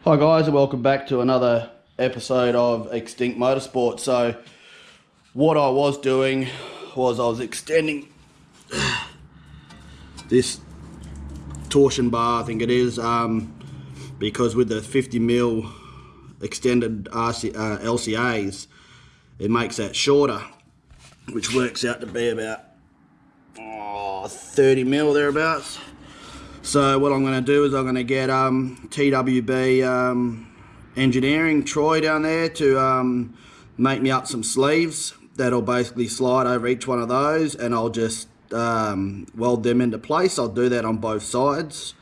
Hi guys, and welcome back to another episode of Extinct Motorsport. So what I was doing was I was extending this torsion bar, I think it is, because with the 50mm extended LCAs, it makes that shorter, which works out to be about 30mm thereabouts. So what I'm going to do is I'm going to get TWB Engineering, Troy down there, to make me up some sleeves that'll basically slide over each one of those, and I'll just weld them into place. I'll do that on both sides.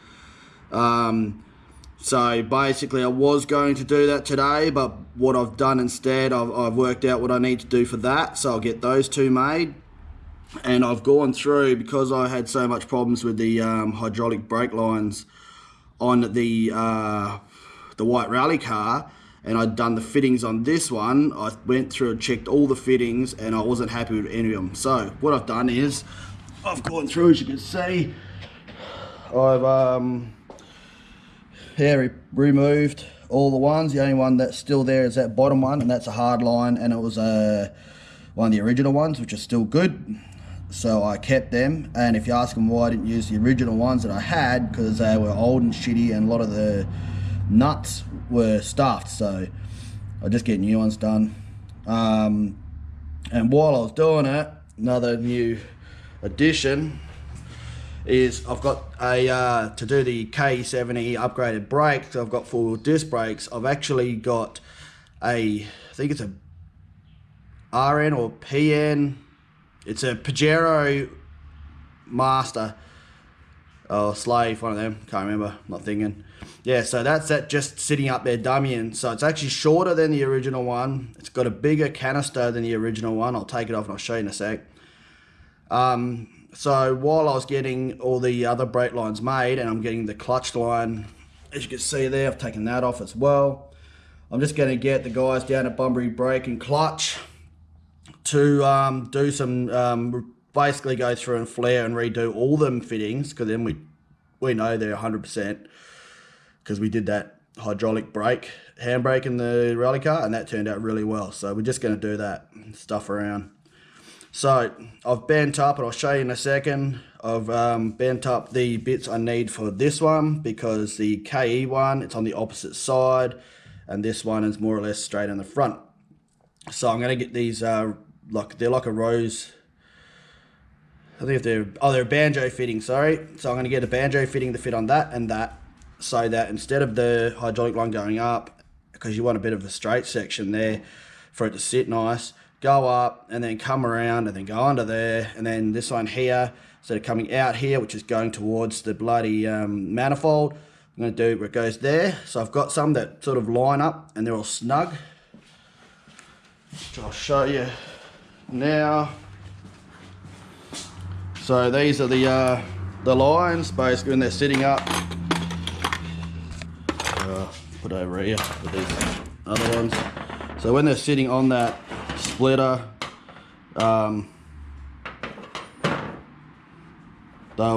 So basically I was going to do that today, but what I've done instead, I've worked out what I need to do for that, so I'll get those two made. And I've gone through, because I had so much problems with the hydraulic brake lines on the white rally car, and I'd done the fittings on this one. I went through and checked all the fittings, and I wasn't happy with any of them. So what I've done is I've gone through, as you can see, I've removed all the ones. The only one that's still there is that bottom one, and that's a hard line, and it was one of the original ones, which is still good. So I kept them, and if you ask them why I didn't use the original ones that I had, because they were old and shitty and a lot of the nuts were stuffed, so I'll just get new ones done. And while I was doing it, another new addition is I've got a to do the K70 upgraded brakes. So I've got 4-wheel disc brakes. I've actually got I think it's a RN or PN. It's a Pajero Master or Slave, one of them. Can't remember, not thinking. Yeah, so that's that just sitting up there dummying. So it's actually shorter than the original one. It's got a bigger canister than the original one. I'll take it off and I'll show you in a sec. So while I was getting all the other brake lines made, and I'm getting the clutch line, as you can see there, I've taken that off as well. I'm just going to get the guys down at Bunbury Brake and Clutch to do some, basically go through and flare and redo all them fittings, because then we know they're 100%, because we did that hydraulic brake, handbrake in the rally car, and that turned out really well. So we're just going to do that stuff around. So I've bent up, and I'll show you in a second, I've bent up the bits I need for this one, because the KE one, it's on the opposite side, and this one is more or less straight in the front. So I'm going to get these, they're like a rose, I think they're a banjo fitting, sorry. So I'm going to get a banjo fitting to fit on that and that, so that instead of the hydraulic line going up, because you want a bit of a straight section there for it to sit nice, go up and then come around and then go under there, and then this one here, instead of coming out here, which is going towards the bloody manifold, I'm going to do where it goes there. So I've got some that sort of line up and they're all snug, which I'll show you now. So these are the lines, basically, when they're sitting up. Put over here with these other ones. So when they're sitting on that splitter, they'll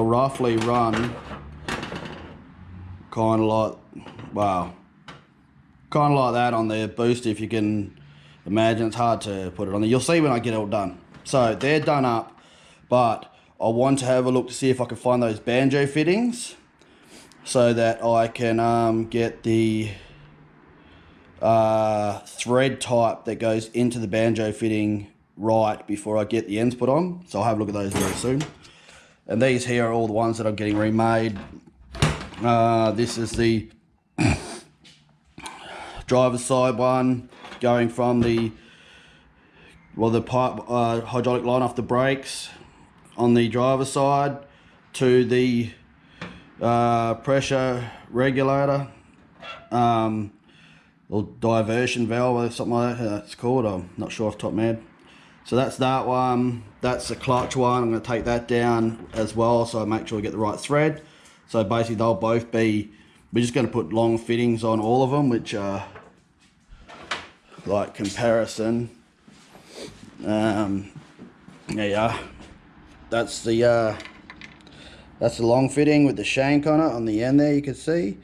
roughly run kind of like, kind of like that on the booster, if you can imagine. It's hard to put it on there. You'll see when I get it all done. So they're done up, but I want to have a look to see if I can find those banjo fittings, so that I can get the thread type that goes into the banjo fitting right before I get the ends put on. So I'll have a look at those very soon. And these here are all the ones that I'm getting remade. This is the driver's side one, going from the pipe hydraulic line off the brakes on the driver's side to the pressure regulator, or diversion valve or something like that it's called. I'm not sure off the top of my head. So that's that one. That's the clutch one. I'm going to take that down as well, so I make sure I get the right thread. So basically they'll both be, we're just going to put long fittings on all of them, which are like comparison. There you are. That's the long fitting with the shank on it on the end there, you can see,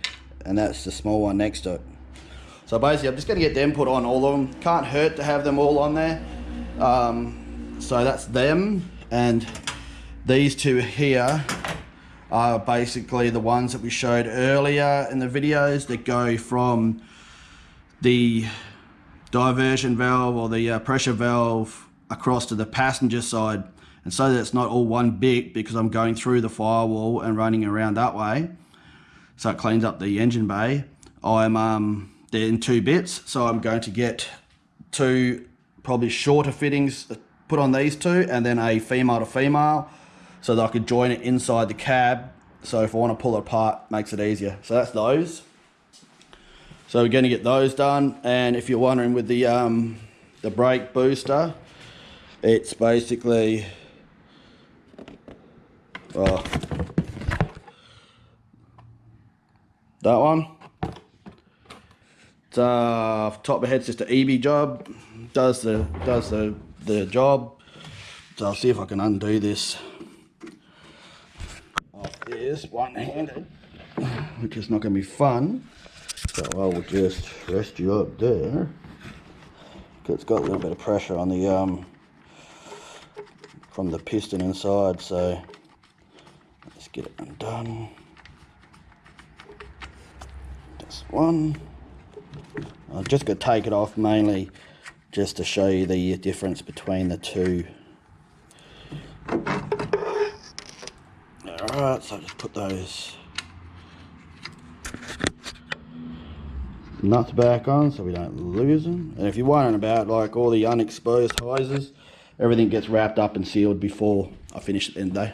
and that's the small one next to it. So basically I'm just going to get them put on, all of them. Can't hurt to have them all on there. So that's them, and these two here are basically the ones that we showed earlier in the videos that go from the diversion valve or the pressure valve across to the passenger side. And so that it's not all one bit, because I'm going through the firewall and running around that way, so it cleans up the engine bay. They're in two bits, so I'm going to get two probably shorter fittings put on these two, and then a female to female, so that I could join it inside the cab. So if I want to pull it apart, makes it easier. So that's those. So we're going to get those done. And if you're wondering, with the brake booster, it's basically that one. It's top of the head's just an EB job. Does the job. So I'll see if I can undo this off this one-handed, which is not going to be fun. So I will just rest you up there. It's got a little bit of pressure on the from the piston inside, so let's get it undone. This one. I'm just going to take it off mainly just to show you the difference between the two. Alright, so just put those nuts back on so we don't lose them. And if you're wondering about like all the unexposed hoses, everything gets wrapped up and sealed before I finish at the end of the day.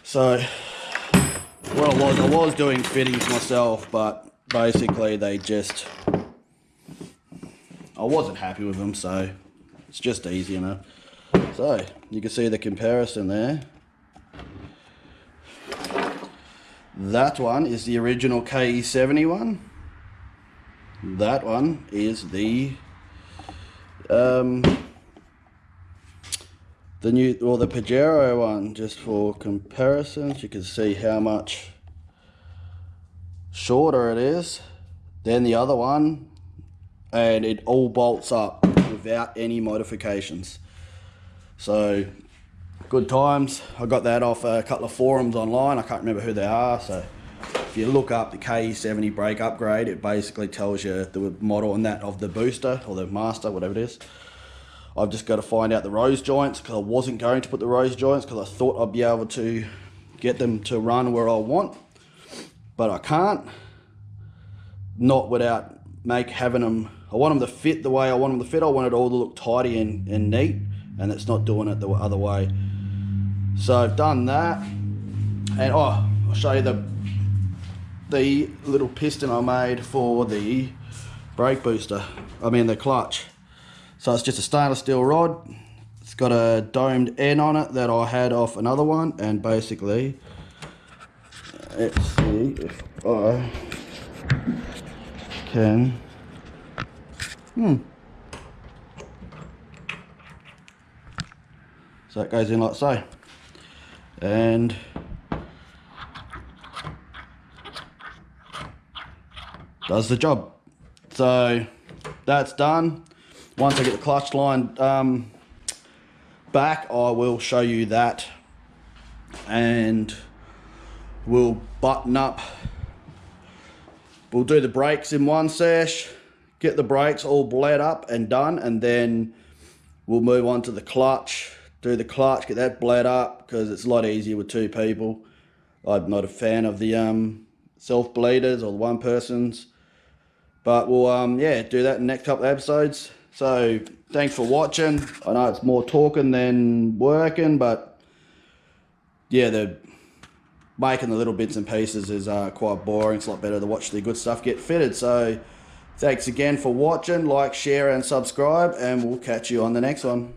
So what I was doing fittings myself, but basically I wasn't happy with them, so it's just easy enough. So you can see the comparison there. That one is the original KE70 one. That one is the new, or the Pajero one. Just for comparisons, you can see how much shorter it is than the other one, and it all bolts up without any modifications. So good times. I got that off a couple of forums online. I can't remember who they are, so if you look up the KE70 brake upgrade, it basically tells you the model and that of the booster or the master, whatever it is. I've just got to find out the rose joints, because I wasn't going to put the rose joints because I thought I'd be able to get them to run where I want, but I can't. Not without having them. I want them to fit the way I want them to fit. I want it all to look tidy and neat, and it's not doing it the other way. So I've done that, and I'll show you the little piston I made for the brake booster. I mean the clutch. So it's just a stainless steel rod. It's got a domed end on it that I had off another one, and basically, let's see if I can. So it goes in like so, and does the job. So that's done. Once I get the clutch line back, I will show you that, and we'll button up. We'll do the brakes in one sesh, get the brakes all bled up and done, and then we'll move on to the clutch, do the clutch, get that bled up, because it's a lot easier with two people. I'm not a fan of the self bleeders or the one persons, but we'll yeah, do that in the next couple of episodes. So thanks for watching. I know it's more talking than working, but yeah, making the little bits and pieces is quite boring. It's a lot better to watch the good stuff get fitted. So thanks again for watching. Like, share and subscribe, and we'll catch you on the next one.